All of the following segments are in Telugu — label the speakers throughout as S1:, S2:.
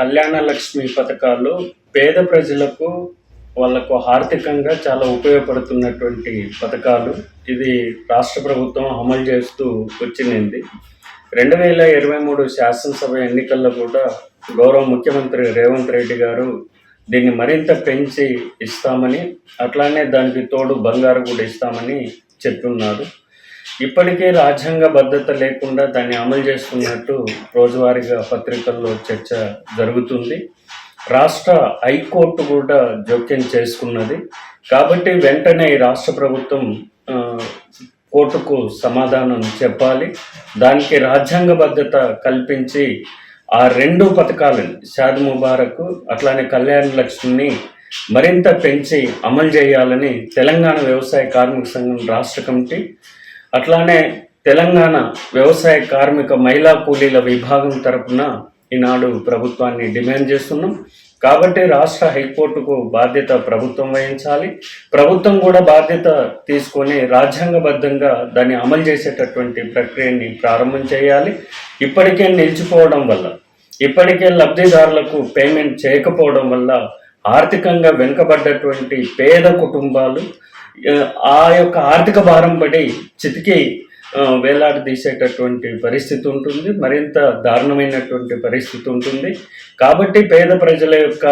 S1: కళ్యాణ లక్ష్మి పథకాలు పేద ప్రజలకు వాళ్ళకు ఆర్థికంగా చాలా ఉపయోగపడుతున్నటువంటి పథకాలు. ఇది రాష్ట్ర ప్రభుత్వం అమలు చేస్తూ వచ్చింది. 2023 శాసనసభ ఎన్నికల్లో కూడా గౌరవ ముఖ్యమంత్రి రేవంత్ రెడ్డి గారు దీన్ని మరింత పెంచి ఇస్తామని, అట్లానే దానికి తోడు బంగారు కూడా ఇస్తామని చెప్తున్నారు. ఇప్పటికే రాజ్యాంగ భద్రత లేకుండా దాన్ని అమలు చేస్తున్నట్టు రోజువారీగా పత్రికల్లో చర్చ జరుగుతుంది. రాష్ట్ర హైకోర్టు కూడా జోక్యం చేసుకున్నది. కాబట్టి వెంటనే రాష్ట్ర ప్రభుత్వం కోర్టుకు సమాధానం చెప్పాలి. దానికి రాజ్యాంగ భద్రత కల్పించి ఆ రెండు పథకాలను, షాదీ ముబారక్ అట్లానే కళ్యాణ లక్ష్మిని మరింత పెంచి అమలు చేయాలని తెలంగాణ వ్యవసాయ కార్మిక సంఘం రాష్ట్ర కమిటీ, అట్లానే తెలంగాణ వ్యవసాయ కార్మిక మహిళా కూలీల విభాగం తరపున ఈనాడు ప్రభుత్వాన్ని డిమాండ్ చేస్తున్నాం. కాబట్టి రాష్ట్ర హైకోర్టుకు బాధ్యత ప్రభుత్వం వహించాలి. ప్రభుత్వం కూడా బాధ్యత తీసుకొని రాజ్యాంగబద్ధంగా దాన్ని అమలు చేసేటటువంటి ప్రక్రియని ప్రారంభం చేయాలి. ఇప్పటికే నిలిచిపోవడం వల్ల, ఇప్పటికే లబ్ధిదారులకు పేమెంట్ చేయకపోవడం వల్ల ఆర్థికంగా వెనుకబడ్డటువంటి పేద కుటుంబాలు ఆ యొక్క ఆర్థిక భారం పడి చితికి వేలాడదీసేటటువంటి పరిస్థితి ఉంటుంది. మరింత దారుణమైనటువంటి పరిస్థితి ఉంటుంది. కాబట్టి పేద ప్రజల యొక్క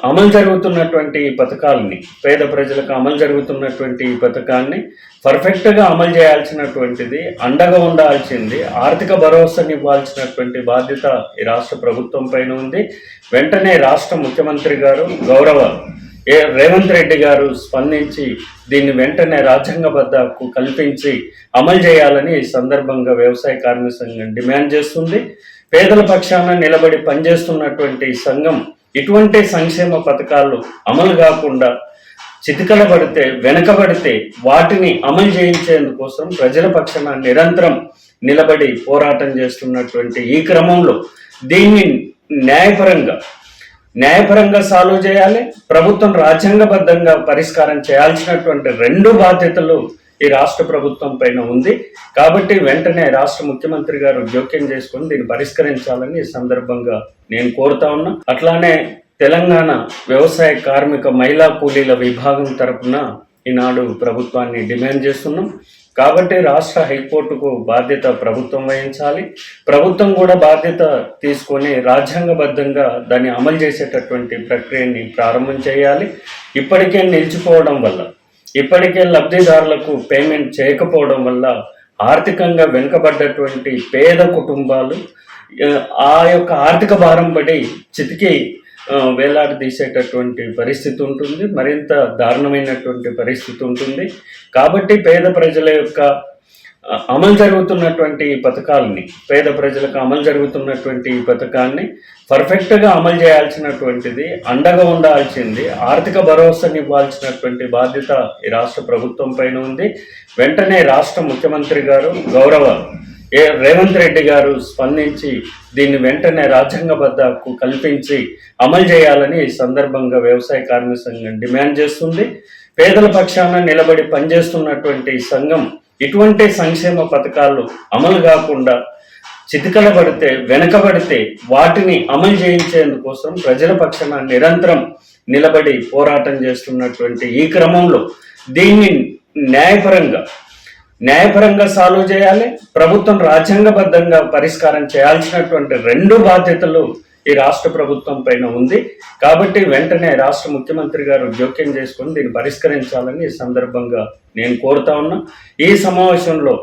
S1: అమలు జరుగుతున్నటువంటి పథకాలని, పేద ప్రజలకు అమలు జరుగుతున్నటువంటి ఈ పథకాన్ని పర్ఫెక్ట్గా అమలు చేయాల్సినటువంటిది, అండగా ఉండాల్సింది, ఆర్థిక భరోసాని ఇవ్వాల్సినటువంటి బాధ్యత ఈ రాష్ట్ర ప్రభుత్వం పైన ఉంది. వెంటనే రాష్ట్ర ముఖ్యమంత్రి గారు గౌరవ రేవంత్ రెడ్డి గారు స్పందించి దీన్ని వెంటనే రాజ్యాంగబద్ధకు కల్పించి అమలు చేయాలని ఈ సందర్భంగా వ్యవసాయ కార్మిక సంఘం డిమాండ్ చేస్తుంది. పేదల పక్షాన నిలబడి పనిచేస్తున్నటువంటి సంఘం ఇటువంటి సంక్షేమ పథకాలు అమలు కాకుండా చితికలబడితే, వెనకబడితే వాటిని అమలు చేయించేందుకోసం ప్రజల పక్షాన నిరంతరం నిలబడి పోరాటం చేస్తున్నటువంటి ఈ క్రమంలో దీన్ని న్యాయపరంగా సాల్వ్ చేయాలి. ప్రభుత్వం రాజ్యాంగబద్ధంగా పరిష్కారం చేయాల్సినటువంటి రెండు బాధ్యతలు ఈ రాష్ట్ర ప్రభుత్వం పైన ఉంది. కాబట్టి వెంటనే రాష్ట్ర ముఖ్యమంత్రి గారు జోక్యం చేసుకొని దీన్ని పరిష్కరించాలని ఈ సందర్భంగా నేను కోరుతా ఉన్నా. అట్లానే తెలంగాణ వ్యవసాయ కార్మిక మహిళా కూలీల విభాగం తరపున ఈనాడు ప్రభుత్వాన్ని డిమాండ్ చేస్తున్నాం. కాబట్టి రాష్ట్ర హైకోర్టుకు బాధ్యత ప్రభుత్వం వహించాలి. ప్రభుత్వం కూడా బాధ్యత తీసుకొని రాజ్యాంగబద్ధంగా దాన్ని అమలు చేసేటటువంటి ప్రక్రియని ప్రారంభం చేయాలి. ఇప్పటికే నిలిచిపోవడం వల్ల, ఇప్పటికే లబ్ధిదారులకు పేమెంట్ చేయకపోవడం వల్ల ఆర్థికంగా వెనుకబడ్డటువంటి పేద కుటుంబాలు ఆ యొక్క ఆర్థిక భారం పడి చితికి వేలాడదీసేటటువంటి పరిస్థితి ఉంటుంది. మరింత దారుణమైనటువంటి పరిస్థితి ఉంటుంది. కాబట్టి పేద ప్రజల యొక్క అమలు జరుగుతున్నటువంటి పథకాలని, పేద ప్రజలకు అమలు జరుగుతున్నటువంటి పథకాన్ని పర్ఫెక్ట్గా అమలు చేయాల్సినటువంటిది, అండగా ఉండాల్సింది, ఆర్థిక భరోసాని ఇవ్వాల్సినటువంటి బాధ్యత ఈ రాష్ట్ర ప్రభుత్వం పైన ఉంది. వెంటనే రాష్ట్ర ముఖ్యమంత్రి గారు గౌరవ రేవంత్ రెడ్డి గారు స్పందించి దీన్ని వెంటనే రాజ్యాంగబద్ధకు కల్పించి అమలు చేయాలని ఈ సందర్భంగా వ్యవసాయ కార్మిక సంఘం డిమాండ్ చేస్తుంది. పేదల పక్షాన నిలబడి పనిచేస్తున్నటువంటి సంఘం ఇటువంటి సంక్షేమ పథకాలు అమలు కాకుండా చితికలబడితే, వెనకబడితే వాటిని అమలు చేయించేందుకోసం ప్రజల పక్షాన నిరంతరం నిలబడి పోరాటం చేస్తున్నటువంటి ఈ క్రమంలో దీన్ని న్యాయపరంగా సాల్వ్ చేయాలి. ప్రభుత్వం రాజ్యాంగబద్ధంగా పరిష్కారం చేయాల్సినటువంటి రెండు బాధ్యతలు ఈ రాష్ట్ర ప్రభుత్వం పైన ఉంది. కాబట్టి వెంటనే రాష్ట్ర ముఖ్యమంత్రి గారు జోక్యం చేసుకొని దీన్ని పరిష్కరించాలని ఈ సందర్భంగా నేను కోరుతా ఉన్నా. ఈ సమావేశంలో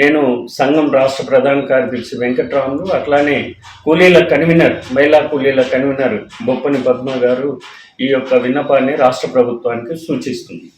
S1: నేను సంఘం రాష్ట్ర ప్రధాన కార్యదర్శి వెంకట్రాములు, అట్లానే కూలీల కన్వీనర్, మహిళా కూలీల కన్వీనర్ బొప్పని పద్మ గారు ఈ యొక్క విన్నపాన్ని రాష్ట్ర ప్రభుత్వానికి సూచిస్తుంది.